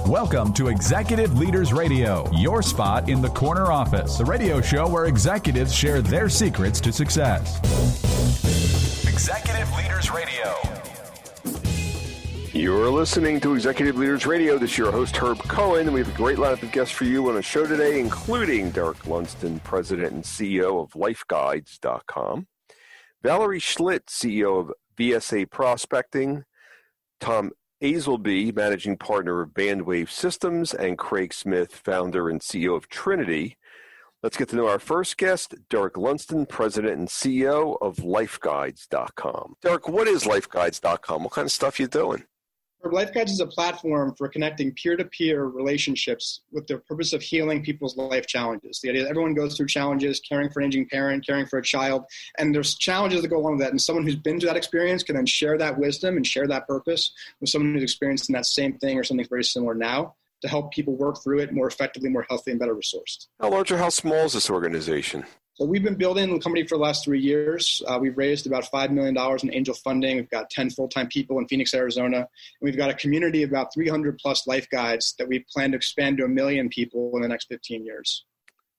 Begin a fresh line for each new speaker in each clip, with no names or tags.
Welcome to Executive Leaders Radio, your spot in the corner office, the radio show where executives share their secrets to success. Executive Leaders Radio.
You're listening to Executive Leaders Radio. This is your host, Herb Cohen, and we have a great lineup of guests for you on the show today, including Derek Lundsten, President and CEO of LifeGuides.com, Valerie Schlitt, CEO of VSA Prospecting, Tom Azelby, Managing Partner of Bandwave Systems, and Craig Smith, Founder and CEO of Trinity. Let's get to know our first guest, Derek Lundsten, President and CEO of LifeGuides.com. Derek, what is LifeGuides.com? What kind of stuff you doing?
LifeGuides is a platform for connecting peer-to-peer relationships with the purpose of healing people's life challenges. The idea that everyone goes through challenges, caring for an aging parent, caring for a child, and there's challenges that go along with that. And someone who's been through that experience can then share that wisdom and share that purpose with someone who's experiencing that same thing or something very similar now to help people work through it more effectively, more healthy, and better resourced.
How large or how small is this organization?
So we've been building the company for the last 3 years. We've raised about $5 million in angel funding. We've got 10 full-time people in Phoenix, Arizona. And we've got a community of about 300 plus life guides that we plan to expand to 1 million people in the next 15 years.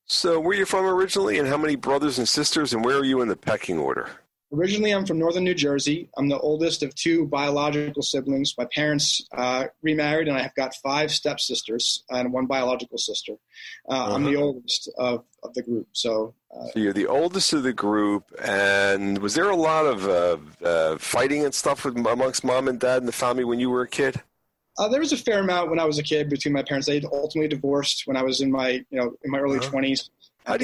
So where are you from originally, and how many brothers and sisters, and where are you in the pecking order?
Originally, I'm from northern New Jersey. I'm the oldest of 2 biological siblings. My parents remarried, and I have got 5 stepsisters and 1 biological sister. I'm the oldest of the group. So
you're the oldest of the group, and was there a lot of fighting and stuff amongst mom and dad and the family when you were a kid?
There was a fair amount when I was a kid between my parents. They ultimately divorced when I was in my early 20s. How do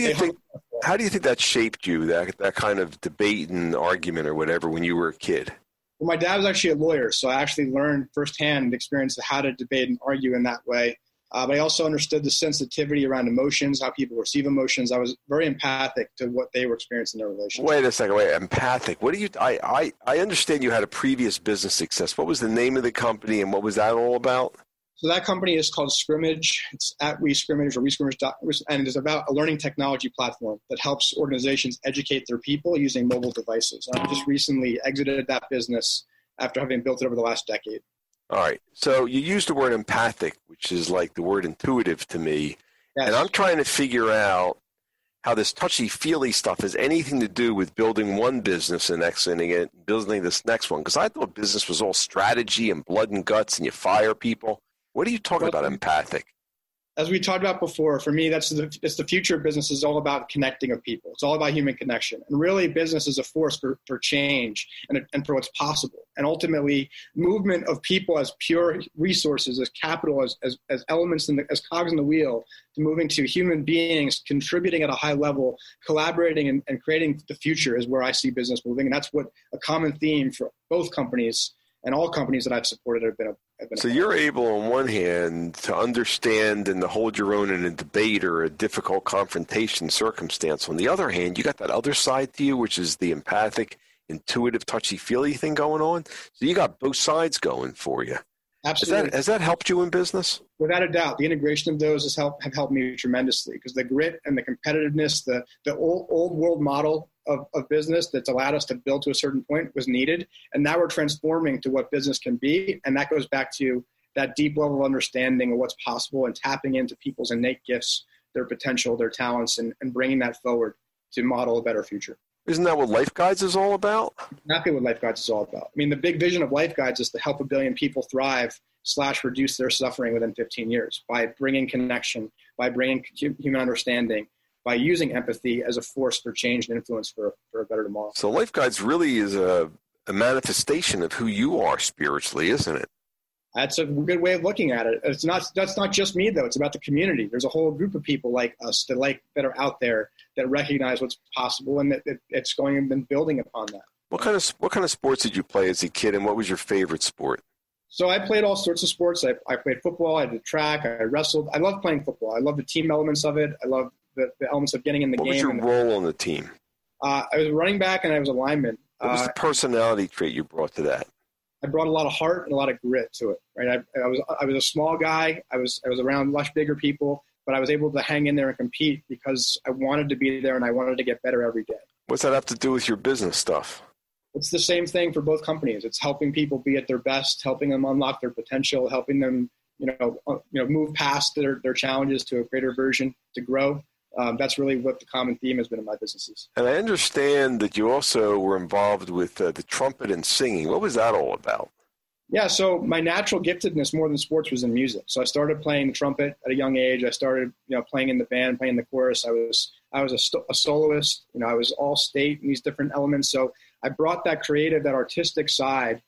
you
think that shaped you, that kind of debate and argument or whatever when you were a kid?
Well, my dad was actually a lawyer, so I actually learned firsthand experience of how to debate and argue in that way. But I also understood the sensitivity around emotions, how people receive emotions. I was very empathic to what they were experiencing in their relationship.
Wait a second. Empathic. What do you? I understand you had a previous business success. What was the name of the company, and what was that all about?
So that company is called Scrimmage. It's at WeScrimmage or WeScrimmage, and it's about a learning technology platform that helps organizations educate their people using mobile devices. I just recently exited that business after having built it over the last decade.
All right. So you used the word empathic, which is like the word intuitive to me. Yes. And I'm trying to figure out how this touchy-feely stuff has anything to do with building one business and exiting it, building this next one. Because I thought business was all strategy and blood and guts and you fire people. What are you talking about empathic?
As we talked about before, for me, it's the future of business is all about connecting of people. It's all about human connection. And really, business is a force for change and for what's possible. And ultimately, movement of people as pure resources, as capital, as elements, as cogs in the wheel, to moving to human beings, contributing at a high level, collaborating and creating the future is where I see business moving. And that's what a common theme for both companies and all companies that I've supported have been. So
you're able, on one hand, to understand and to hold your own in a debate or a difficult confrontation circumstance. On the other hand, you got that other side to you, which is the empathic, intuitive, touchy-feely thing going on. So you got both sides going for you.
Absolutely.
Has that helped you in business?
Without a doubt. The integration of those have helped me tremendously because the grit and the competitiveness, the old world model of business that's allowed us to build to a certain point was needed. And now we're transforming to what business can be. And that goes back to that deep level of understanding of what's possible and tapping into people's innate gifts, their potential, their talents, and bringing that forward to model a better future.
Isn't that what Life Guides is all about?
Exactly what Life Guides is all about. I mean, the big vision of Life Guides is to help 1 billion people thrive / reduce their suffering within 15 years by bringing connection, by bringing human understanding, by using empathy as a force for change and influence for a better tomorrow.
So Life Guides really is a manifestation of who you are spiritually, isn't it?
That's a good way of looking at it. That's not just me, though. It's about the community. There's a whole group of people like us that are out there that recognize what's possible and that it's going and been building upon that.
What kind of sports did you play as a kid, and what was your favorite sport?
So I played all sorts of sports. I played football. I did track. I wrestled. I love playing football. I love the team elements of it. I love the elements of getting in the game.
What was your role on the team?
I was a running back and I was a lineman.
What was the personality trait you brought to that?
I brought a lot of heart and a lot of grit to it. Right. I was a small guy. I was around much bigger people, but I was able to hang in there and compete because I wanted to be there and I wanted to get better every day.
What's that have to do with your business stuff?
It's the same thing for both companies. It's helping people be at their best, helping them unlock their potential, helping them move past their challenges to a greater version, to grow. That's really what the common theme has been in my businesses.
And I understand that you also were involved with the trumpet and singing. What was that all about?
Yeah, so my natural giftedness more than sports was in music. So I started playing the trumpet at a young age. I started, playing in the band, playing the chorus. I was a soloist. I was all state in these different elements. So I brought that creative, that artistic side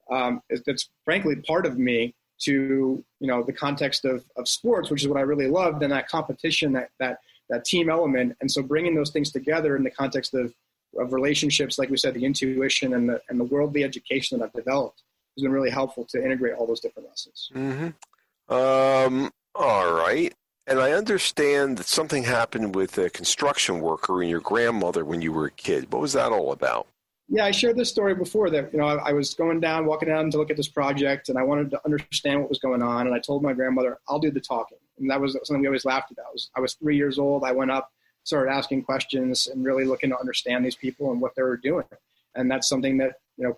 that's frankly part of me to, the context of sports, which is what I really loved, and that competition, that team element. And so bringing those things together in the context of relationships, like we said, the intuition and the worldly education that I've developed has been really helpful to integrate all those different lessons.
Mm-hmm. All right. And I understand that something happened with a construction worker and your grandmother when you were a kid. What was that all about?
Yeah, I shared this story before that, I was walking down to look at this project, and I wanted to understand what was going on. And I told my grandmother, I'll do the talking. And that was something we always laughed about. I was 3 years old. I went up, started asking questions and really looking to understand these people and what they were doing. And that's something that,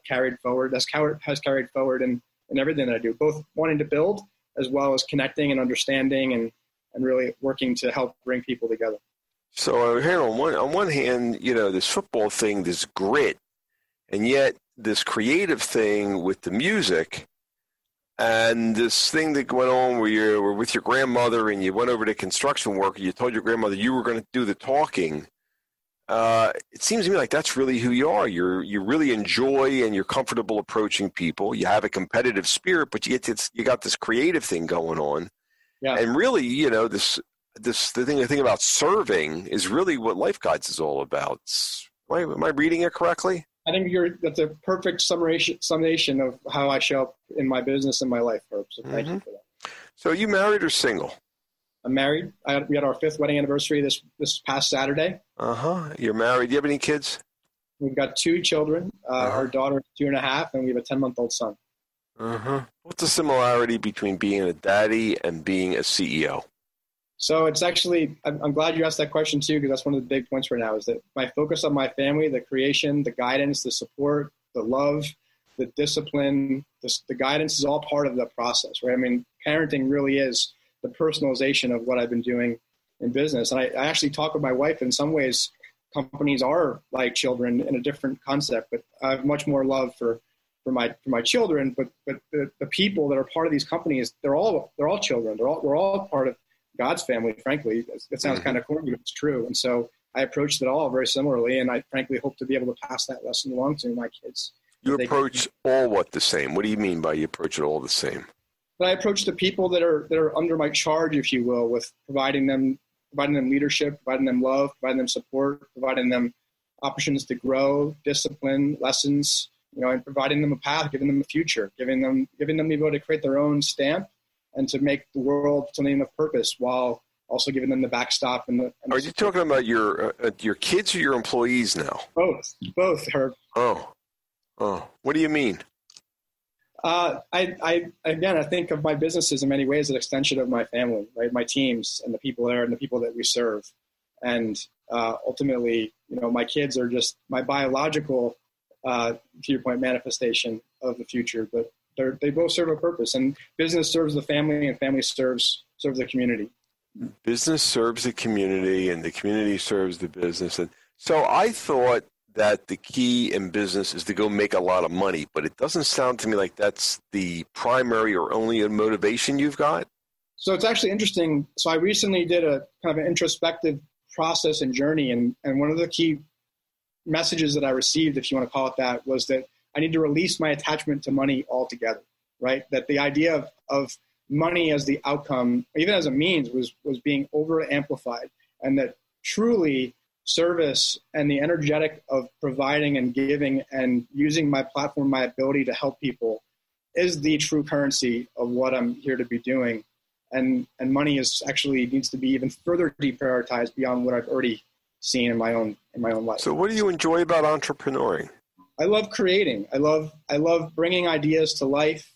carried forward, has carried forward in everything that I do, both wanting to build as well as connecting and understanding and really working to help bring people together.
So here on one hand, this football thing, this grit, and yet this creative thing with the music and this thing that went on where you were with your grandmother and you went over to construction work and you told your grandmother you were going to do the talking. It seems to me like that's really who you are. You really enjoy and you're comfortable approaching people. You have a competitive spirit, but you got this creative thing going on. Yeah. And really, the thing about serving is really what Life Guides is all about. Am I reading it correctly?
I think that's a perfect summation of how I show up in my business and my life, Herb. So thank you for that.
So are you married or single?
I'm married. We had our 5th wedding anniversary this past Saturday.
You're married. Do you have any kids?
We've got 2 children. Our daughter is 2.5, and we have a 10-month-old son.
What's the similarity between being a daddy and being a CEO?
So it's actually, I'm glad you asked that question too, because that's one of the big points right now is that my focus on my family, the creation, the guidance, the support, the love, the discipline, the guidance is all part of the process, right? I mean, parenting really is the personalization of what I've been doing in business. And I actually talk with my wife. In some ways, companies are like children in a different concept, but I have much more love for my children. But the people that are part of these companies, they're all children. We're all part of God's family, frankly. It sounds kind of corny, but it's true. And so I approached it all very similarly, and I frankly hope to be able to pass that lesson along to my kids.
You approach all what the same? What do you mean by you approach it all the same?
But I approach the people that are under my charge, if you will, with providing them leadership, providing them love, providing them support, providing them opportunities to grow, discipline, lessons, and providing them a path, giving them a future, giving them the ability to create their own stamp and to make the world something of purpose while also giving them the backstop. Are
you talking about your kids or your employees now?
Both, Herb.
Oh, what do you mean?
I think of my business as in many ways an extension of my family, right? My teams and the people there and the people that we serve. And ultimately, my kids are just my biological, to your point, manifestation of the future, but they both serve a purpose, and business serves the family and family serves the community.
Business serves the community and the community serves the business. And so I thought that the key in business is to go make a lot of money, but it doesn't sound to me like that's the primary or only motivation you've got.
So it's actually interesting. So I recently did a kind of an introspective process and journey, and one of the key messages that I received, if you want to call it that, was that I need to release my attachment to money altogether, right? That the idea of money as the outcome, even as a means, was being over amplified, and that truly service and the energetic of providing and giving and using my platform, my ability to help people is the true currency of what I'm here to be doing. And money is actually needs to be even further deprioritized beyond what I've already seen in my own life.
So what do you enjoy about entrepreneuring?
I love creating. I love bringing ideas to life.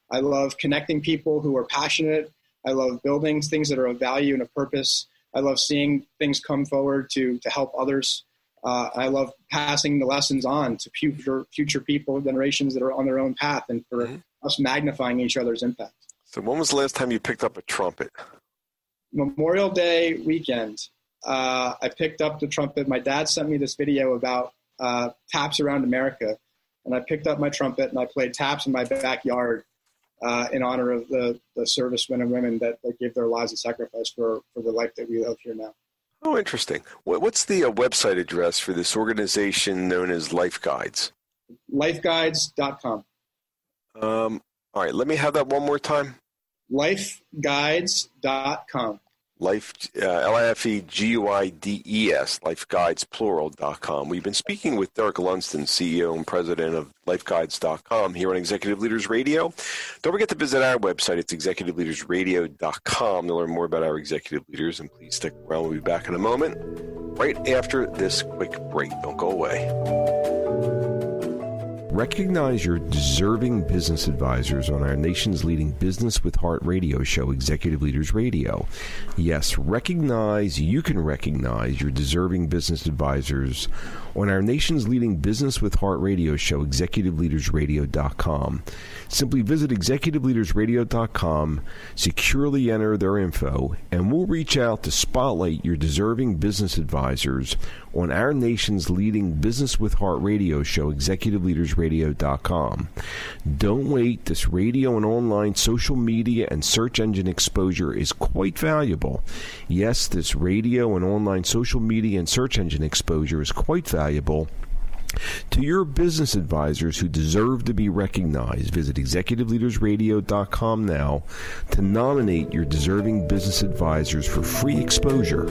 I love connecting people who are passionate. I love building things that are of value and of purpose. I love seeing things come forward to help others. I love passing the lessons on to future people, generations that are on their own path, and for us magnifying each other's impact.
So when was the last time you picked up a trumpet?
Memorial Day weekend. I picked up the trumpet. My dad sent me this video about taps around America, and I picked up my trumpet and I played taps in my backyard in honor of the servicemen and women that give their lives and sacrifice for the life that we live here now.
Oh, interesting. What's the website address for this organization known as Life Guides?
Lifeguides.com.
All right, let me have that one more time.
Lifeguides.com.
Life, Lifeguides, lifeguides.com. We've been speaking with Derek Lundsten, CEO and president of lifeguides.com here on Executive Leaders Radio. Don't forget to visit our website. It's executiveleadersradio.com to learn more about our executive leaders. And please stick around. We'll be back in a moment, right after this quick break. Don't go away.
Recognize your deserving business advisors on our nation's leading Business with Heart radio show, Executive Leaders Radio. Yes, you can recognize your deserving business advisors on our nation's leading Business with Heart radio show, executiveleadersradio.com. Simply visit executiveleadersradio.com, securely enter their info, and we'll reach out to spotlight your deserving business advisors on our nation's leading Business with Heart radio show, executiveleadersradio.com. Don't wait. This radio and online social media and search engine exposure is quite valuable. Yes, this radio and online social media and search engine exposure is quite valuable to your business advisors who deserve to be recognized. Visit executiveleadersradio.com now to nominate your deserving business advisors for free exposure.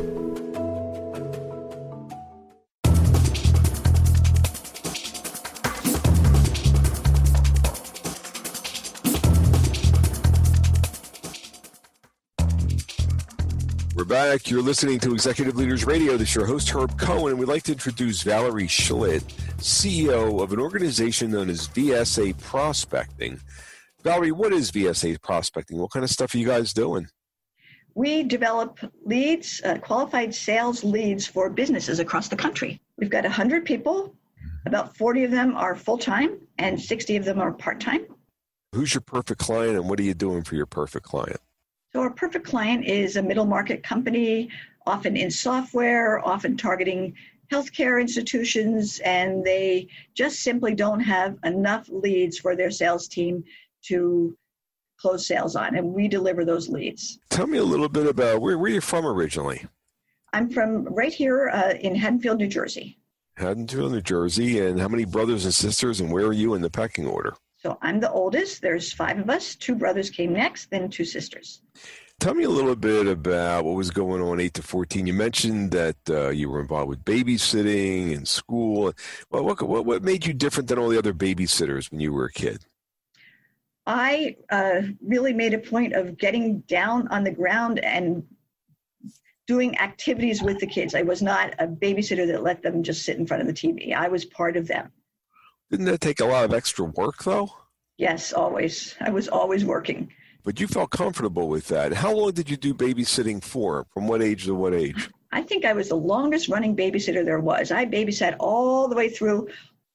We're back. You're listening to Executive Leaders Radio. This is your host, Herb Cohen, and we'd like to introduce Valerie Schlitt, CEO of an organization known as VSA Prospecting. Valerie, what is VSA Prospecting? What kind of stuff are you guys doing?
We develop leads, qualified sales leads for businesses across the country. We've got 100 people. About 40 of them are full-time, and 60 of them are part-time.
Who's your perfect client, and what are you doing for your perfect client?
So our perfect client is a middle market company, often in software, often targeting healthcare institutions, and they just simply don't have enough leads for their sales team to close sales on, and we deliver those leads.
Tell me a little bit about where you're from originally.
I'm from right here in Haddonfield, New Jersey.
Haddonfield, New Jersey, and how many brothers and sisters, and where are you in the pecking order?
So I'm the oldest. There's 5 of us. 2 brothers came next, then 2 sisters.
Tell me a little bit about what was going on 8 to 14. You mentioned that you were involved with babysitting and school. Well, what made you different than all the other babysitters when you were a kid?
I really made a point of getting down on the ground and doing activities with the kids. I was not a babysitter that let them just sit in front of the TV. I was part of them.
Didn't that take a lot of extra work, though?
Yes, always. I was always working.
But you felt comfortable with that. How long did you do babysitting for? From what age to what age?
I think I was the longest running babysitter there was. I babysat all the way through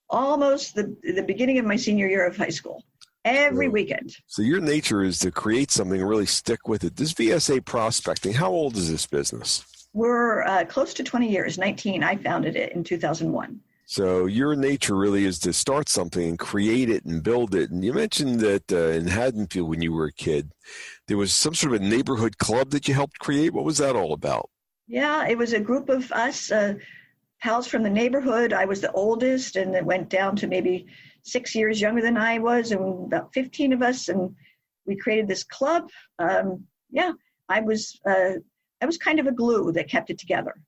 almost the beginning of my senior year of high school, every weekend.
So your nature is to create something and really stick with it. This VSA Prospecting, how old is this business?
We're close to 20 years, 19. I founded it in 2001.
So your nature really is to start something and create it and build it. And you mentioned that in Haddonfield when you were a kid, there was some sort of a neighborhood club that you helped create. What was that all about? Yeah,
it was a group of us, pals from the neighborhood. I was the oldest, and it went down to maybe 6 years younger than I was, and about 15 of us, and we created this club. I was kind of a glue that kept it together.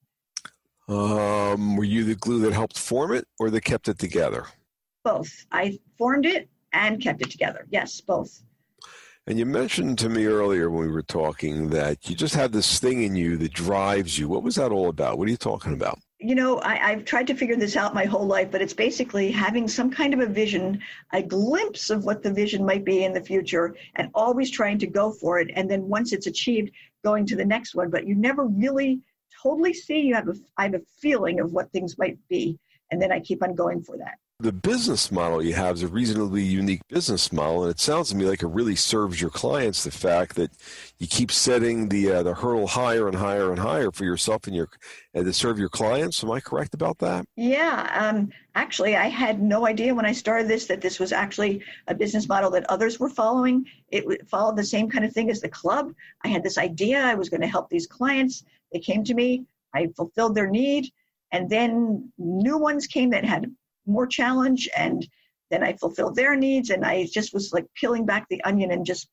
Were you the glue that helped form it or that kept it together?
Both. I formed it and kept it together. Yes, both.
And you mentioned to me earlier when we were talking that you just have this thing in you that drives you. What was that all about? What are you talking about?
You know, I've tried to figure this out my whole life, but it's basically having some kind of a vision, a glimpse of what the vision might be in the future, and always trying to go for it. And then once it's achieved, going to the next one. But you never really totally see. I have a feeling of what things might be, and then I keep on going for that.
The business model you have is a reasonably unique business model, and it sounds to me like it really serves your clients, the fact that you keep setting the hurdle higher and higher and higher for yourself and to serve your clients. Am I correct about that?
Yeah. Actually, I had no idea when I started this that this was actually a business model that others were following. It followed the same kind of thing as the club. I had this idea I was going to help these clients. They came to me. I fulfilled their need. And then new ones came that had more challenge, and then I fulfilled their needs, and I just was like peeling back the onion and just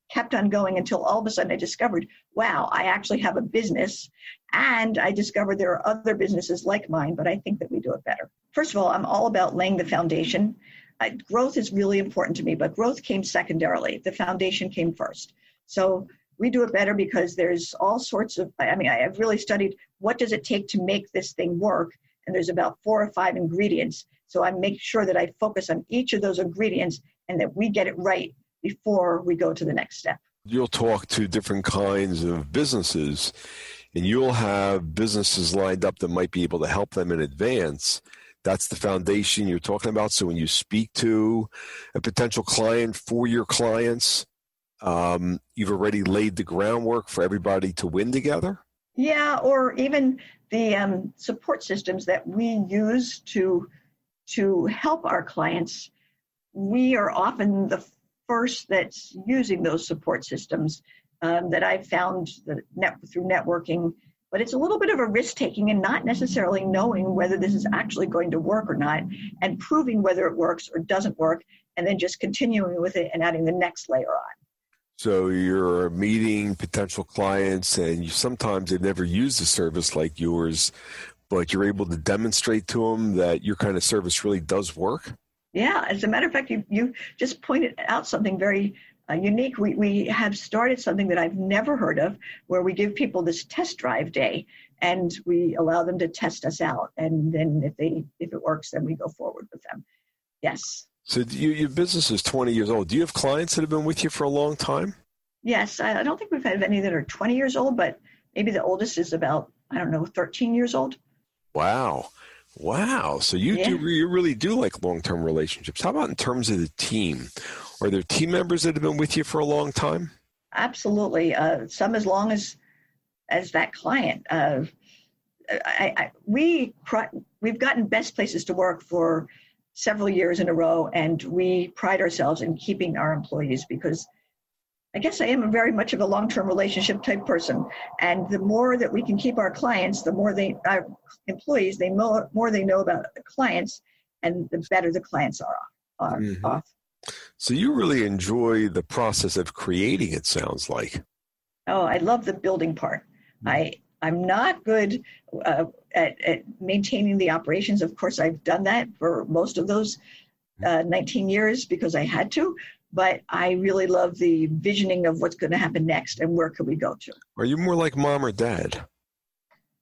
kept on going until all of a sudden I discovered, wow, I actually have a business, and I discovered there are other businesses like mine, but I think that we do it better. First of all, I'm all about laying the foundation. Growth is really important to me, but growth came secondarily. The foundation came first. So we do it better because there's all sorts of, I've really studied what does it take to make this thing work. And there's about 4 or 5 ingredients. So I make sure that I focus on each of those ingredients and that we get it right before we go to the next step.
You'll talk to different kinds of businesses, and you'll have businesses lined up that might be able to help them in advance. That's the foundation you're talking about. So when you speak to a potential client for your clients, you've already laid the groundwork for everybody to win together?
Yeah, or even the support systems that we use to help our clients. We are often the first that's using those support systems that I've found through networking. But it's a little bit of a risk-taking and not necessarily knowing whether this is actually going to work or not, and proving whether it works or doesn't work, and then just continuing with it and adding the next layer on.
So you're meeting potential clients, and sometimes they've never used a service like yours, but you're able to demonstrate to them that your kind of service really does work?
Yeah, as a matter of fact, you just pointed out something very unique. We have started something that I've never heard of, where we give people this test drive day, and we allow them to test us out. And then if it works, then we go forward with them. Yes.
So your business is 20 years old. Do you have clients that have been with you for a long time?
Yes. I don't think we've had any that are 20 years old, but maybe the oldest is about, 13 years old.
Wow. So you really do like long-term relationships. How about in terms of the team? Are there team members that have been with you for a long time?
Absolutely. Some as long as that client. We've gotten best places to work for several years in a row, and we pride ourselves in keeping our employees because I guess I am very much of a long-term relationship type person. And the more that we can keep our clients, the more our employees, more they know about the clients, and the better the clients are off.
So you really enjoy the process of creating, it sounds like.
Oh, I love the building part. I'm not good at maintaining the operations. Of course, I've done that for most of those 19 years because I had to, but I really love the visioning of what's going to happen next and where could we go to.
Are you more like mom or dad?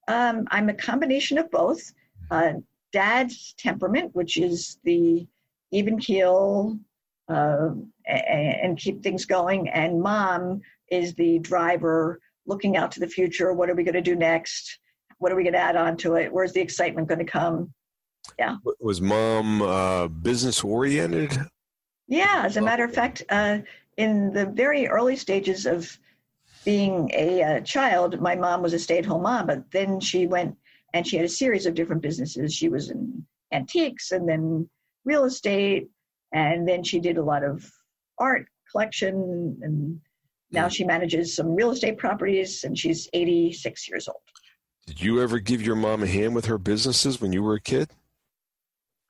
I'm a combination of both. Dad's temperament, which is the even keel and keep things going, and mom is the driver, looking out to the future. What are we going to do next? What are we going to add on to it? Where's the excitement going to come? Yeah. Was
mom business oriented?
Yeah. As a matter of fact, in the very early stages of being a child, my mom was a stay-at-home mom, but then she went and she had a series of different businesses. She was in antiques and then real estate, and then she did a lot of art collection, and now she manages some real estate properties, and she's 86 years old.
Did you ever give your mom a hand with her businesses when you were a kid?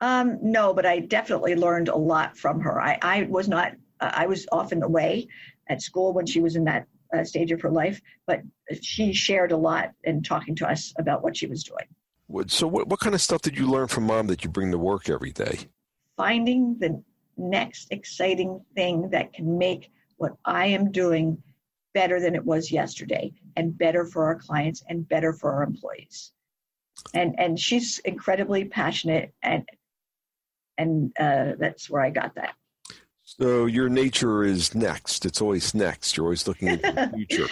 No, but I definitely learned a lot from her. I was often away at school when she was in that stage of her life, but she shared a lot in talking to us about what she was doing.
So what kind of stuff did you learn from mom that you bring to work every day?
Finding the next exciting thing that can make what I am doing better than it was yesterday, and better for our clients and better for our employees. And she's incredibly passionate, and that's where I got that.
So your nature is next. It's always next. You're always looking into the future.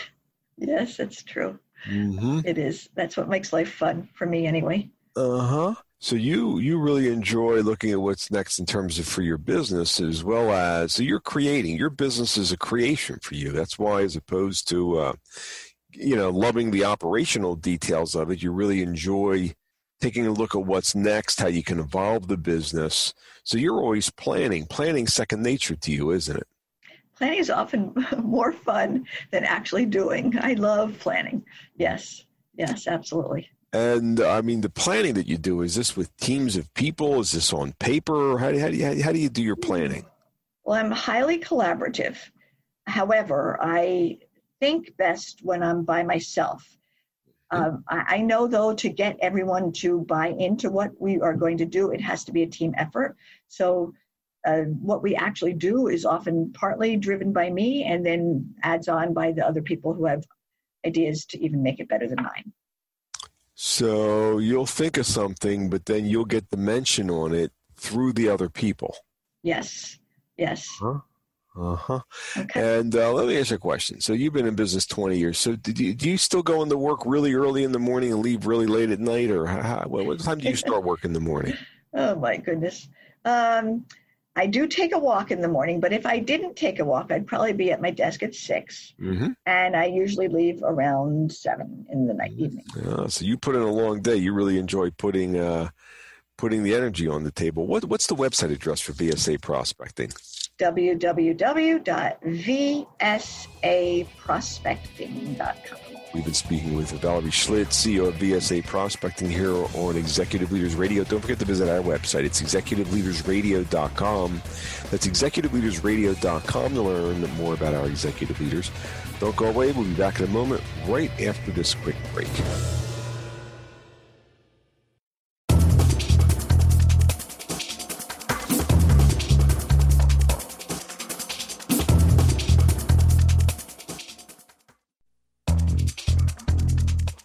Yes, that's true.
Mm-hmm.
It is. That's what makes life fun for me anyway.
Uh-huh. So you really enjoy looking at what's next in terms of for your business, as well as, so you're creating, your business is a creation for you. That's why, as opposed to, loving the operational details of it, you really enjoy taking a look at what's next, how you can evolve the business. So you're always planning. Planning's second nature to you, isn't it?
Planning is often more fun than actually doing. I love planning. Yes, absolutely.
And I mean, the planning that you do, is this with teams of people? Is this on paper? How do you do your planning?
Well, I'm highly collaborative. However, I think best when I'm by myself. I know, though, to get everyone to buy into what we are going to do, it has to be a team effort. So what we actually do is often partly driven by me and then adds on by the other people who have ideas to even make it better than mine.
So you'll think of something, but then you'll get the mention on it through the other people.
Yes.
Uh-huh.
Okay.
And let me ask you a question. So you've been in business 20 years. So do you still go into work really early in the morning and leave really late at night? Or what time do you start work in the morning?
Oh, my goodness. I do take a walk in the morning, but if I didn't take a walk, I'd probably be at my desk at 6.
Mm-hmm.
And I usually leave around 7 in the evening.
So you put in a long day. You really enjoy putting the energy on the table. What's the website address for VSA Prospecting?
www.vsaprospecting.com.
We've been speaking with Valerie Schlitt, CEO of VSA Prospecting, here on Executive Leaders Radio. Don't forget to visit our website. It's executiveleadersradio.com. That's executiveleadersradio.com to learn more about our executive leaders. Don't go away. We'll be back in a moment right after this quick break.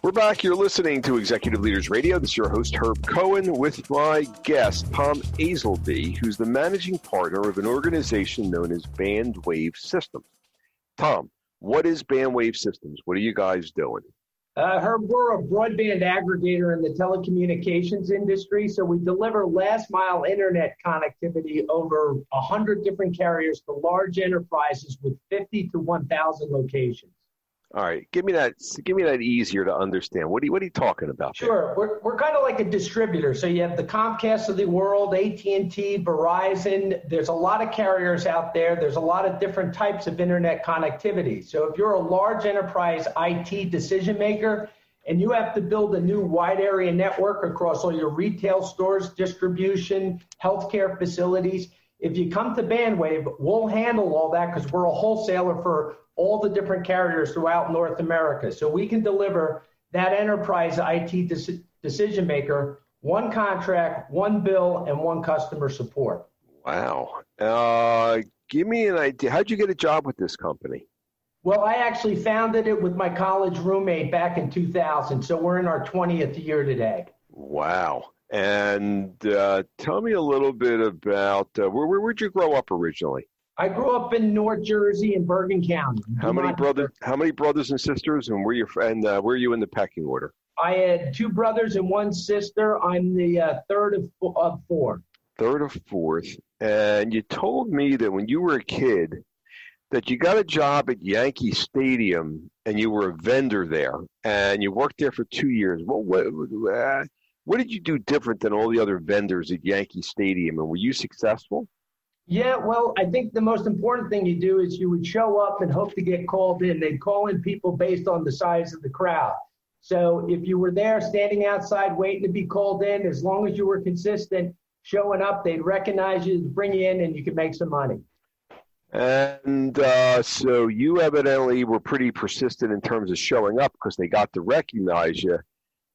We're back. You're listening to Executive Leaders Radio. This is your host, Herb Cohen, with my guest, Tom Azelby, who's the managing partner of an organization known as Bandwave Systems. Tom, what is Bandwave Systems? What are you guys doing?
Herb, we're a broadband aggregator in the telecommunications industry. So we deliver last mile internet connectivity over 100 different carriers to large enterprises with 50 to 1,000 locations.
All right, give me that easier to understand. What are you talking about?
Sure, we're kind of like a distributor. So you have the Comcast of the world, AT&T, Verizon. There's a lot of carriers out there. There's a lot of different types of internet connectivity. So if you're a large enterprise IT decision maker and you have to build a new wide area network across all your retail stores, distribution, healthcare facilities, if you come to Bandwave, we'll handle all that because we're a wholesaler for all the different carriers throughout North America. So we can deliver that enterprise IT decision maker, one contract, one bill, and one customer support.
Wow. Give me an idea. How'd you get a job with this company?
Well, I actually founded it with my college roommate back in 2000. So we're in our 20th year today.
Wow. And tell me a little bit about where'd you grow up originally?
I grew up in North Jersey in Bergen County.
How many brothers and sisters, and where are you in the pecking order?
I had 2 brothers and 1 sister. I'm the third of 4.
Third of 4th. And you told me that when you were a kid that you got a job at Yankee Stadium and you were a vendor there and you worked there for 2 years. Well, what did you do different than all the other vendors at Yankee Stadium, and were you successful?
Yeah, well, I think the most important thing you do is you would show up and hope to get called in. They'd call in people based on the size of the crowd. So if you were there standing outside waiting to be called in, as long as you were consistent showing up, they'd recognize you, bring you in, and you could make some money.
And so you evidently were pretty persistent in terms of showing up because they got to recognize you.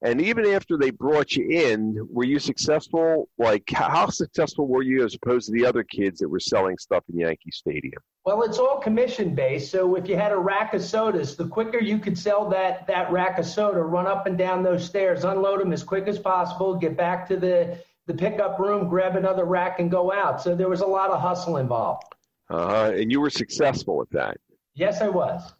And even after they brought you in, were you successful? Like, how successful were you as opposed to the other kids that were selling stuff in Yankee Stadium?
Well, it's all commission-based. So if you had a rack of sodas, the quicker you could sell that rack of soda, run up and down those stairs, unload them as quick as possible, get back to the pickup room, grab another rack, and go out. So there was a lot of hustle involved.
And you were successful at that?
Yes, I was.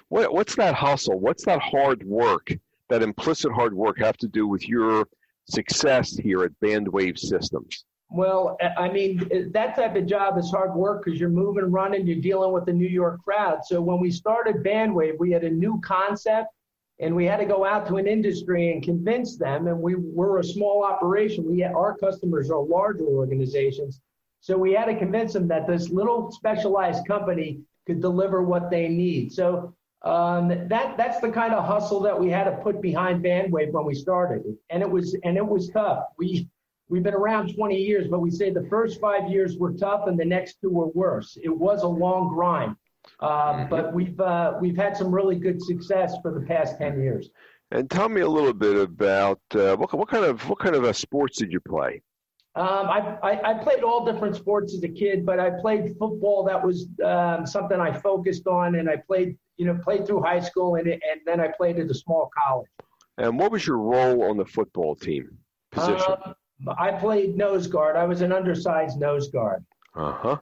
What's that hustle? What's that hard work? That implicit hard work have to do with your success here at Bandwave Systems?
Well, I mean, that type of job is hard work because you're moving, running, you're dealing with the New York crowd. So when we started Bandwave, we had a new concept, and we had to go out to an industry and convince them. And we're a small operation. Our customers are larger organizations. So we had to convince them that this little specialized company could deliver what they need. So that's the kind of hustle that we had to put behind Bandwave when we started. And it was tough. We've been around 20 years, but we say the first 5 years were tough and the next 2 were worse. It was a long grind, but we've had some really good success for the past 10 years.
And tell me a little bit about what kind of sports did you play?
I played all different sports as a kid, but I played football. That was something I focused on, and I played through high school, and then I played at a small college. And
what was your role on the football team position?
I played nose guard. I was an undersized nose guard.
Uh-huh.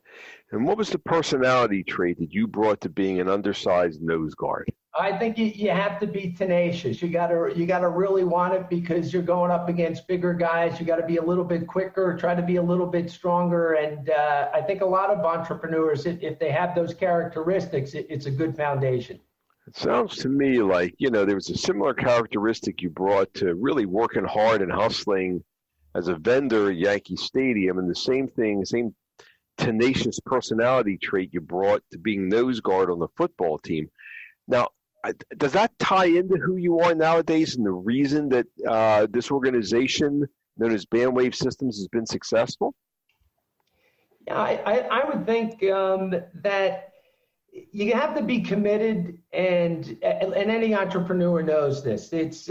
And what was the personality trait that you brought to being an undersized nose guard?
I think you have to be tenacious. You gotta really want it because you're going up against bigger guys. You got to be a little bit quicker, try to be a little bit stronger. And I think a lot of entrepreneurs, if they have those characteristics, it's a good foundation.
It sounds to me like, there was a similar characteristic you brought to really working hard and hustling as a vendor at Yankee Stadium, and the same tenacious personality trait you brought to being nose guard on the football team. Now, does that tie into who you are nowadays and the reason that this organization known as Bandwave Systems has been successful?
Yeah, I would think that you have to be committed, and any entrepreneur knows this. There's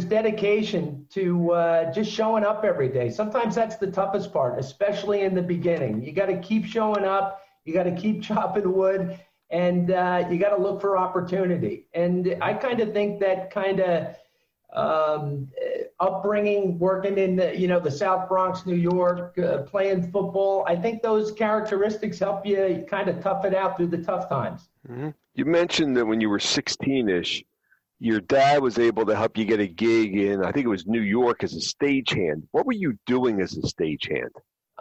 dedication to just showing up every day. Sometimes that's the toughest part, especially in the beginning. You got to keep showing up. You got to keep chopping wood, and you got to look for opportunity. And I kind of think that kind of upbringing, working in the South Bronx, New York, playing football, I think those characteristics help you kind of tough it out through the tough times.
Mm-hmm. You mentioned that when you were 16-ish, your dad was able to help you get a gig in, I think it was New York, as a stagehand. What were you doing as a stagehand?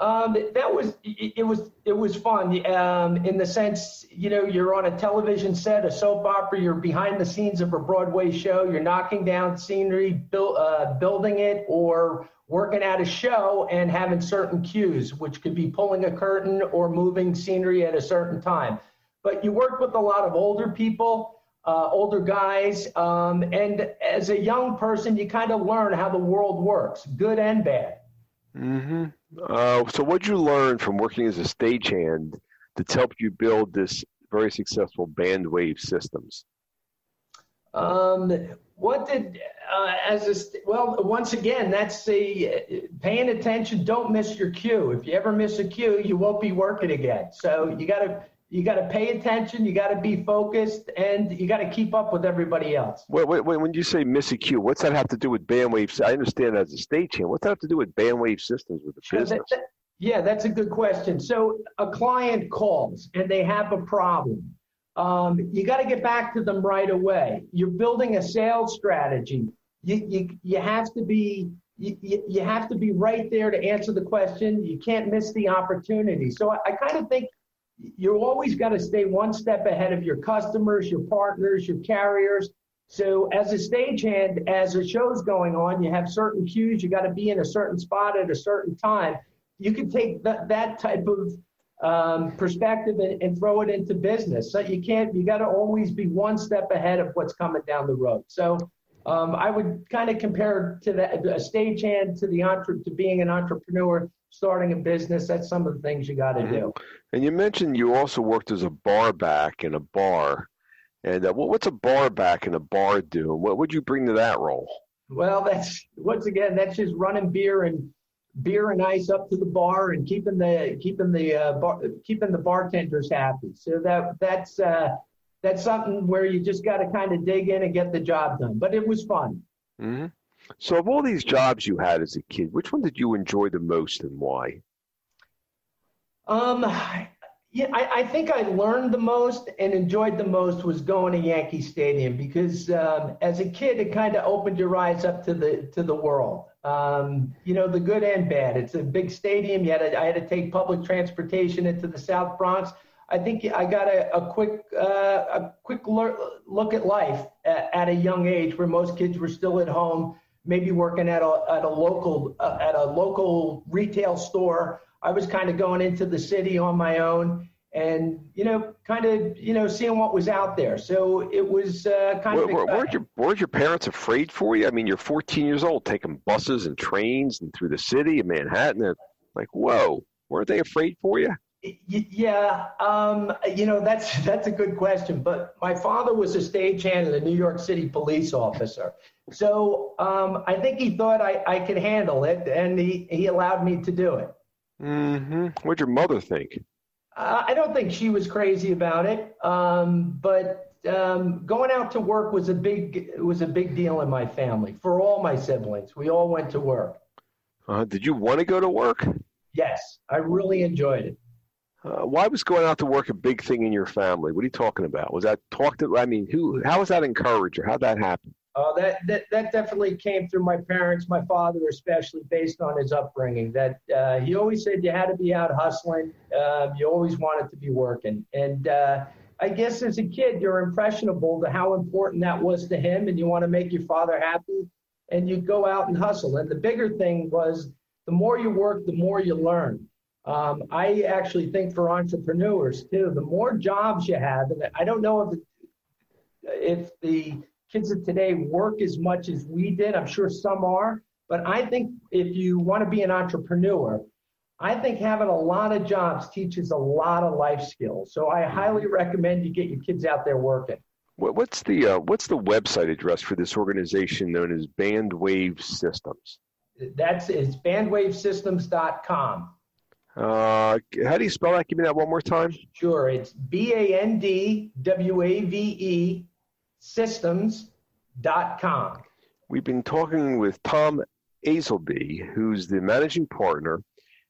It was fun in the sense, you're on a television set, a soap opera, you're behind the scenes of a Broadway show, you're knocking down scenery, building it, or working at a show and having certain cues, which could be pulling a curtain or moving scenery at a certain time. But you work with a lot of older people, older guys, and as a young person, you kind of learn how the world works, good and bad. Mm-hmm. So what did you learn from working as a stagehand that's helped you build this very successful Bandwave Systems?
Once again, that's paying attention. Don't miss your cue. If you ever miss a cue, you won't be working again. So you got to pay attention. You got to be focused, and you got to keep up with everybody else.
Wait, when you say miss a cue, what's that have to do with Bandwave? I understand as a stagehand. What's that have to do with Bandwave Systems with the business?
That's a good question. So a client calls and they have a problem. You got to get back to them right away. You're building a sales strategy. You have to be right there to answer the question. You can't miss the opportunity. So I kind of think you always got to stay one step ahead of your customers, your partners, your carriers. So as a stagehand, as a show's going on, you have certain cues. You got to be in a certain spot at a certain time. You can take that type of perspective and throw it into business. So you got to always be one step ahead of what's coming down the road. So I would kind of compare to a stagehand to being an entrepreneur, starting a business. That's some of the things you got to do.
And you mentioned you also worked as a bar back in a bar. And what's a bar back in a bar do? What would you bring to that role?
Well, that's just running beer and ice up to the bar and keeping the bartenders happy. So that's something where you just got to kind of dig in and get the job done. But it was fun.
Mm-hmm. So of all these jobs you had as a kid, which one did you enjoy the most and why?
Yeah, I think I learned the most and enjoyed the most was going to Yankee Stadium because as a kid, it kind of opened your eyes up to the world. The good and bad. It's a big stadium. I had to take public transportation into the South Bronx. I think I got a quick look at life at a young age, where most kids were still at home, maybe working at a local retail store. I was kind of going into the city on my own and, seeing what was out there. So it was kind of exciting.
Weren't your parents afraid for you? I mean, you're 14 years old, taking buses and trains and through the city of Manhattan. And like, whoa, weren't they afraid for you?
Yeah, that's a good question. But my father was a stagehand and a New York City police officer. So I think he thought I could handle it, and he allowed me to do it.
Mm-hmm. What'd your mother think?
I don't think she was crazy about it, but going out to work was a big deal in my family. For all my siblings, we all went to work.
Did you want to go to work?
Yes, I really enjoyed it.
Why was going out to work a big thing in your family? What are you talking about? Was that how was that encouraged, or how'd that happen?
That definitely came through my parents, my father especially, based on his upbringing. That he always said you had to be out hustling. You always wanted to be working. And I guess as a kid, you're impressionable to how important that was to him, and you want to make your father happy, and you go out and hustle. And the bigger thing was the more you work, the more you learn. I actually think for entrepreneurs, too, the more jobs you have, and I don't know if the kids of today work as much as we did. I'm sure some are. But I think if you want to be an entrepreneur, I think having a lot of jobs teaches a lot of life skills. So I highly recommend you get your kids out there working.
What's the website address for this organization known as Bandwave Systems?
It's bandwavesystems.com.
How do you spell that? Give me that one more time.
Sure. It's BANDWAVE systems.com.
We've been talking with Tom Azelby, who's the managing partner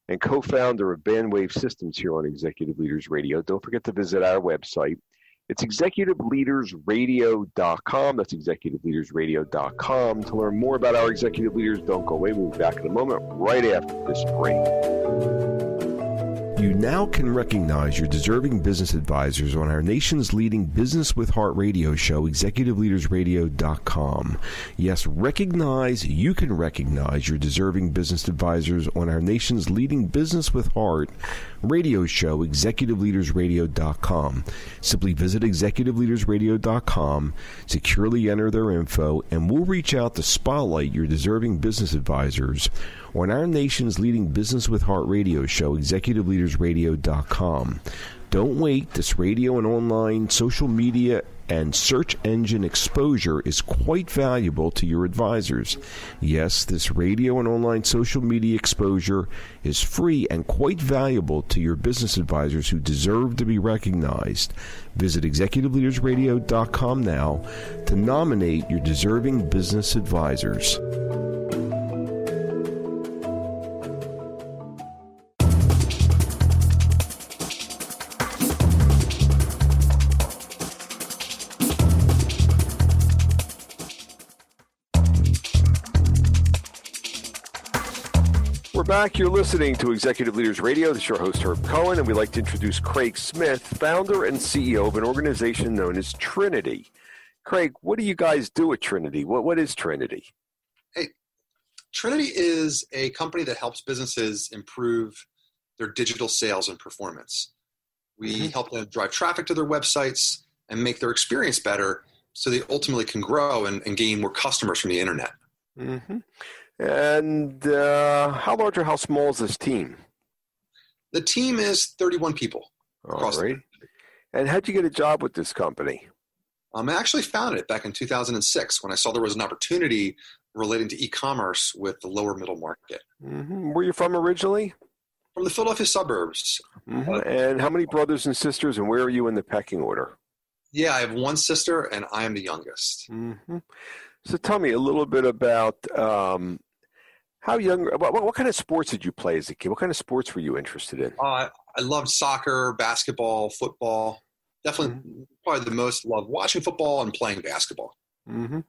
and co-founder of Bandwave Systems here on Executive Leaders Radio. Don't forget to visit our website. It's executiveleadersradio.com. That's executiveleadersradio.com. To learn more about our executive leaders, don't go away. We'll be back in a moment right after this break.
You now can recognize your deserving business advisors on our nation's leading Business with Heart radio show, executiveleadersradio.com. Yes, you can recognize your deserving business advisors on our nation's leading Business with Heart radio show, executiveleadersradio.com. Simply visit executiveleadersradio.com, securely enter their info, and we'll reach out to spotlight your deserving business advisors on our nation's leading Business with Heart radio show, executiveleadersradio.com. Don't wait. This radio and online social media and search engine exposure is quite valuable to your advisors. Yes, this radio and online social media exposure is free and quite valuable to your business advisors who deserve to be recognized. Visit executiveleadersradio.com now to nominate your deserving business advisors.
Back, you're listening to Executive Leaders Radio. This is your host, Herb Cohen, and we'd like to introduce Craig Smith, founder and CEO of an organization known as Trinity. Craig, what do you guys do at Trinity? What is Trinity?
Hey, Trinity is a company that helps businesses improve their digital sales and performance. We help them drive traffic to their websites and make their experience better so they ultimately can grow and gain more customers from the internet.
Mm-hmm. And how large or how small is this team?
The team is 31 people.
All right. And how'd you get a job with this company?
I actually founded it back in 2006 when I saw there was an opportunity relating to e-commerce with the lower middle market.
Mm-hmm. Where are you from originally?
From the Philadelphia suburbs.
Mm-hmm. And how many brothers and sisters, and where are you in the pecking order?
Yeah, I have one sister, and I am the youngest.
Mm-hmm. So tell me a little bit about how young, what kind of sports did you play as a kid? What kind of sports were you interested in?
I I loved soccer, basketball, football. Definitely, probably the most loved watching football and playing basketball.
Mm-hmm.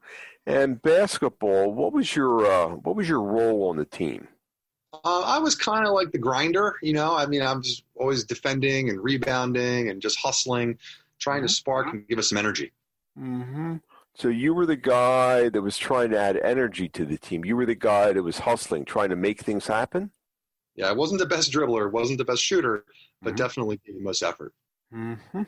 And basketball, what was your role on the team?
I was kind of like the grinder, I mean, I was always defending and rebounding and just hustling, trying to spark and give us some energy.
Mm-hmm. So you were the guy that was trying to add energy to the team. You were the guy that was hustling, trying to make things happen?
Yeah, I wasn't the best dribbler, wasn't the best shooter, but definitely gave the most effort.
Mm-hmm.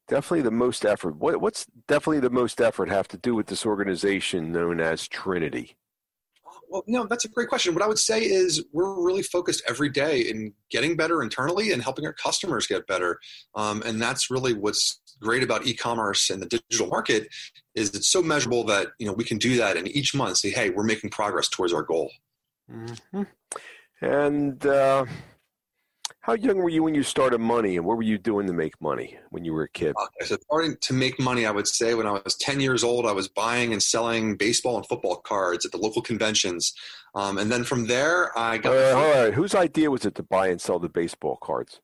Definitely the most effort. What's definitely the most effort have to do with this organization known as Trinity?
Well, that's a great question. What I would say is we're really focused every day in getting better internally and helping our customers get better. And that's really what's great about e-commerce and the digital market is it's so measurable that, we can do that and each month say, hey, we're making progress towards our goal.
Mm-hmm. And how young were you when you started money, and what were you doing to make money when you were a kid?
So starting to make money, I would say when I was 10 years old, I was buying and selling baseball and football cards at the local conventions. And then from there, I got...
All right. Whose idea was it to buy and sell the baseball cards?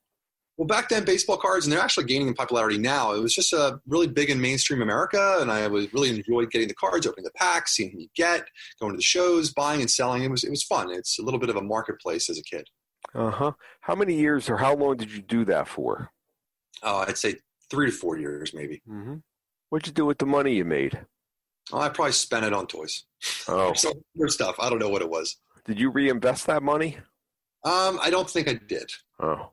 Well, back then, baseball cards, and they're actually gaining in popularity now. It was just really big in mainstream America, and I really enjoyed getting the cards, opening the packs, seeing who you get, going to the shows, buying and selling. It was fun. It's a little bit of a marketplace as a kid.
Uh-huh. How many years or how long did you do that for?
I'd say 3 to 4 years, maybe.
Mm-hmm. What'd you do with the money you made?
I probably spent it on toys.
Oh.
Or stuff. I don't know what it was.
Did you reinvest that money?
I don't think I did.
Oh.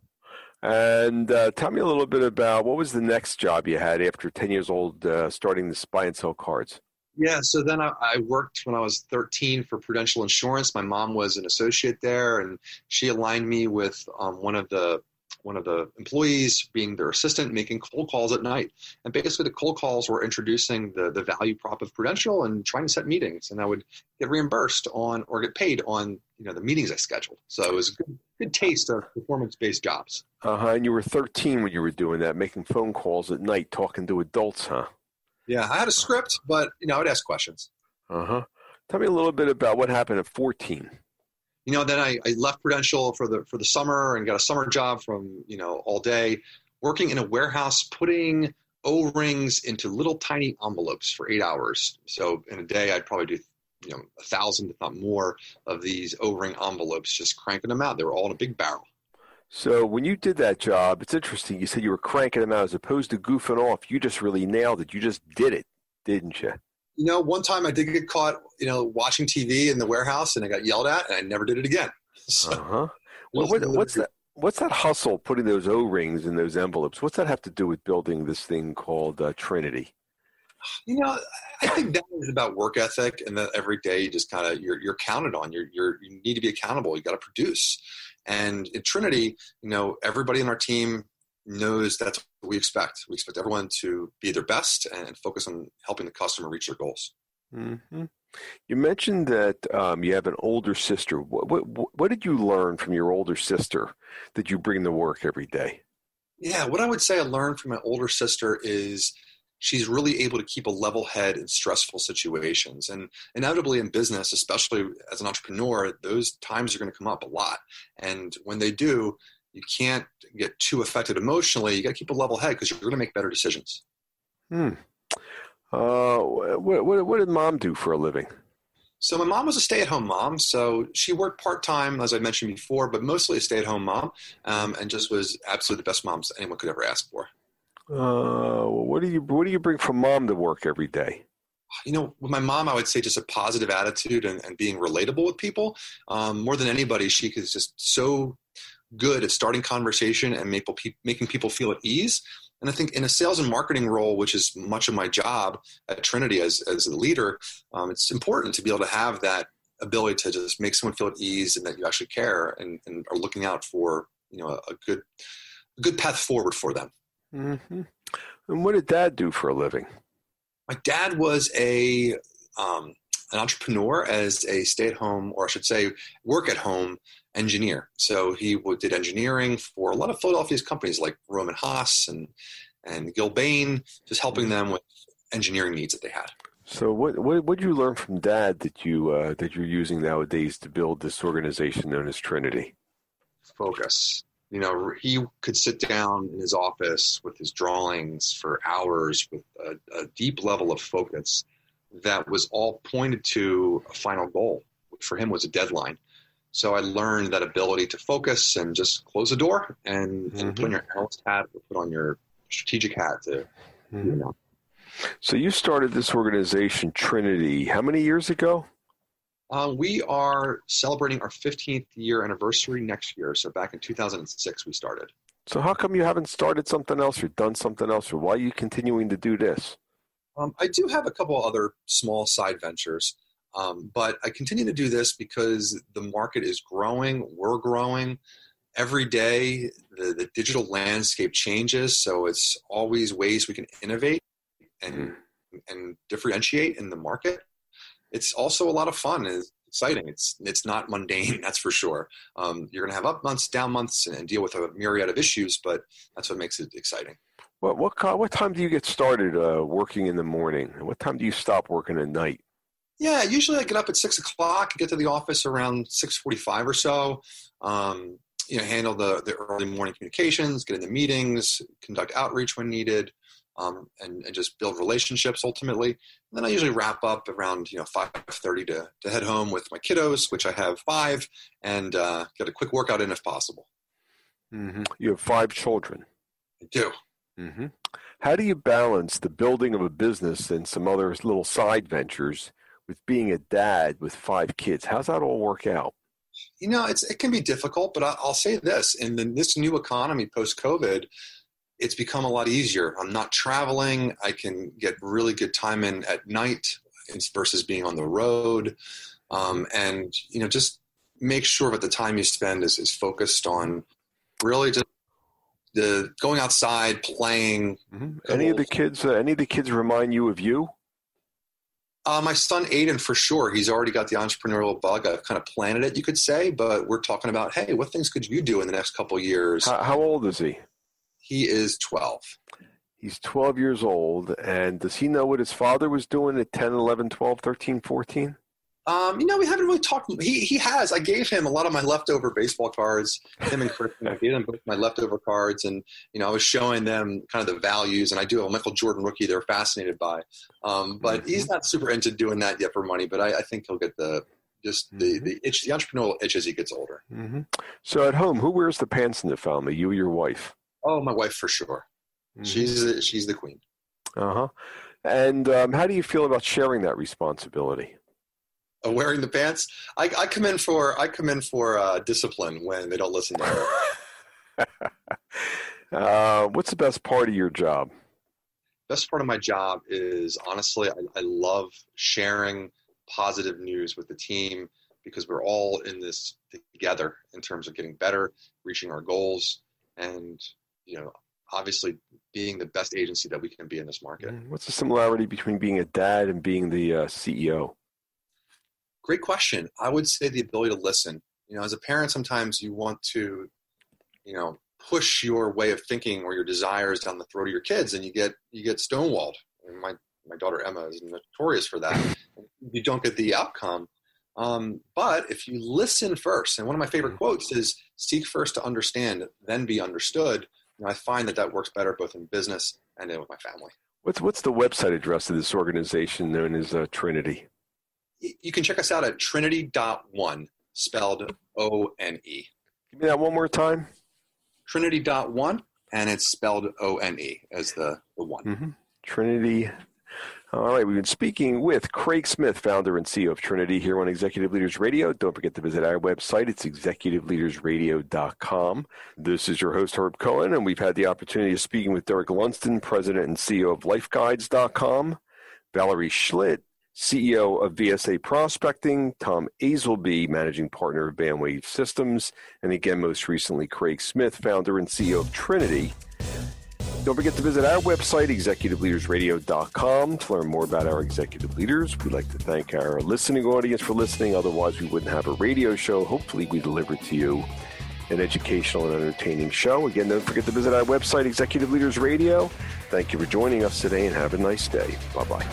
And tell me a little bit about what was the next job you had after 10 years old starting to buy and sell cards?
Yeah, so then I worked when I was 13 for Prudential Insurance. My mom was an associate there, and she aligned me with one of the employees being their assistant, making cold calls at night. And basically the cold calls were introducing the value prop of Prudential and trying to set meetings. And I would get reimbursed on or get paid on the meetings I scheduled. So it was a good taste of performance-based jobs.
And you were 13 when you were doing that, making phone calls at night, talking to adults, huh?
Yeah, I had a script, but I would ask questions.
Uh-huh. Tell me a little bit about what happened at 14.
Then I left Prudential for the summer and got a summer job from all day, working in a warehouse, putting O-rings into little tiny envelopes for 8 hours. So in a day, I'd probably do 1,000, if not more, of these O-ring envelopes, just cranking them out. They were all in a big barrel.
So when you did that job, it's interesting. You said you were cranking them out as opposed to goofing off. You just really nailed it. You just did it, didn't you?
One time I did get caught, watching TV in the warehouse, and I got yelled at, and I never did it again. So,
what's that? What's that hustle? Putting those O-rings in those envelopes. What's that have to do with building this thing called Trinity?
I think that is about work ethic, and that every day you just kind of you're counted on. You need to be accountable. You got to produce. And at Trinity, everybody in our team knows that's what we expect. We expect everyone to be their best and focus on helping the customer reach their goals.
Mm-hmm. You mentioned that you have an older sister. What did you learn from your older sister that you bring to work every day?
Yeah, what I would say I learned from my older sister is she's really able to keep a level head in stressful situations. And inevitably in business, especially as an entrepreneur, those times are going to come up a lot. And when they do, you can't get too affected emotionally. You got to keep a level head because you're going to make better decisions.
What did Mom do for a living?
So my mom was a stay-at-home mom. So she worked part-time, as I mentioned before, but mostly a stay-at-home mom, and just was absolutely the best mom anyone could ever ask for.
What do you bring from Mom to work every day?
With my mom, I would say just a positive attitude and being relatable with people. More than anybody, she is just so good at starting conversation and making people feel at ease. And I think in a sales and marketing role, which is much of my job at Trinity as a leader, it's important to be able to have that ability to just make someone feel at ease and that you actually care and are looking out for a good path forward for them.
Mm-hmm. And what did Dad do for a living?
My dad was an entrepreneur as a stay-at-home, or I should say work-at-home engineer. So he did engineering for a lot of Philadelphia's companies like Roman Haas and Gilbane, just helping them with engineering needs that they had.
So what did you learn from Dad that you're using nowadays to build this organization known as Trinity?
Focus. he could sit down in his office with his drawings for hours with a deep level of focus that was all pointed to a final goal, which for him was a deadline. So I learned that ability to focus and just close the door and put on your analyst hat or put on your strategic hat to,
So you started this organization, Trinity, how many years ago?
We are celebrating our 15th year anniversary next year. So back in 2006, we started.
So how come you haven't started something else or done something else, or why are you continuing to do this?
I do have a couple other small side ventures, but I continue to do this because the market is growing. We're growing. Every day, the digital landscape changes, so it's always ways we can innovate and differentiate in the market. It's also a lot of fun. It's exciting. It's not mundane, that's for sure. You're going to have up months, down months, and deal with a myriad of issues, but that's what makes it exciting.
What time do you get started working in the morning? And what time do you stop working at night?
Yeah, usually I get up at 6 o'clock, get to the office around 6:45 or so. Handle the early morning communications, get into meetings, conduct outreach when needed. And just build relationships ultimately. And then I usually wrap up around 5:30 to head home with my kiddos, which I have 5, and get a quick workout in if possible.
You have 5 children.
I do.
How do you balance the building of a business and some other little side ventures with being a dad with 5 kids? How's that all work out?
It can be difficult, but I'll say this: in this new economy post-COVID, it's become a lot easier. I'm not traveling. I can get really good time in at night versus being on the road. Just make sure that the time you spend is focused on really just going outside, playing.
Any of the kids remind you of you?
My son, Aiden, for sure. He's already got the entrepreneurial bug. I've kind of planted it, you could say, but we're talking about, hey, what things could you do in the next couple of years?
How old is he?
He is 12.
He's 12 years old, and does he know what his father was doing at 10, 11, 12, 13, 14?
We haven't really talked. He has. I gave him a lot of my leftover baseball cards, him and Kristen. I gave them both my leftover cards, and, I was showing them kind of the values, and I do have a Michael Jordan rookie they're fascinated by. But he's not super into doing that yet for money, but I think he'll get the itch, the entrepreneurial itch as he gets older.
So at home, who wears the pants in the family, you or your wife?
Oh, my wife for sure. She's the queen.
And how do you feel about sharing that responsibility?
Wearing the pants? I come in for discipline when they don't listen to her.
What's the best part of your job?
Best part of my job is, honestly, I love sharing positive news with the team because we're all in this together in terms of getting better, reaching our goals, and obviously being the best agency that we can be in this market.
What's the similarity between being a dad and being the CEO?
Great question. I would say the ability to listen. As a parent, sometimes you want to, push your way of thinking or your desires down the throat of your kids, and you get stonewalled. And my daughter Emma is notorious for that. You don't get the outcome. But if you listen first, and one of my favorite quotes is, "Seek first to understand, then be understood." I find that works better both in business and with my family. What's
the website address of this organization known as Trinity?
You can check us out at Trinity.one, spelled O-N-E.
Give me that one more time.
Trinity.one, and it's spelled O-N-E as the one.
Trinity. All right, we've been speaking with Craig Smith, founder and CEO of Trinity, here on Executive Leaders Radio. Don't forget to visit our website. It's executiveleadersradio.com. This is your host, Herb Cohen, and we've had the opportunity of speaking with Derek Lundsten, president and CEO of lifeguides.com, Valerie Schlitt, CEO of VSA Prospecting, Tom Azelby, managing partner of Bandwave Systems, and again, most recently, Craig Smith, founder and CEO of Trinity. Don't forget to visit our website, executiveleadersradio.com, to learn more about our executive leaders. We'd like to thank our listening audience for listening. Otherwise, we wouldn't have a radio show. Hopefully, we deliver to you an educational and entertaining show. Again, don't forget to visit our website, Executive Leaders Radio. Thank you for joining us today, and have a nice day. Bye-bye.